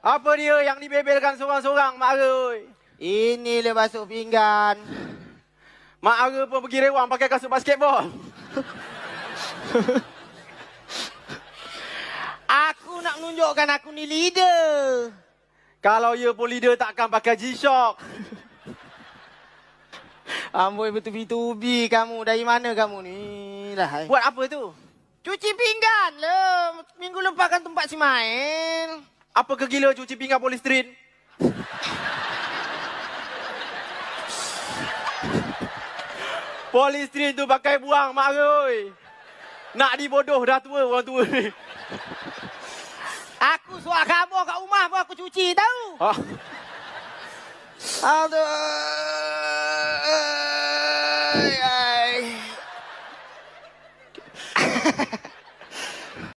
Apa dia yang dibebelkan seorang-seorang, Mak Ara? Inilah basuh pinggan. Mak Ara pun pergi rewang pakai kasut basketball. Aku nak menunjukkan aku ni leader. Kalau ya pun leader takkan pakai G-Shock. Amboi betul-betul kamu. Dari mana kamu ni? Lah. Buat apa tu? Cuci pinggan lah. Minggu lepas kan tempat si main. Apa kegila cuci pinggan polisterin? Polisterin tu pakai buang, Mak Roy. Nak dibodoh dah tua orang tua ni. Aku suar khabar kat rumah pun aku cuci tahu. Ha? Aduh.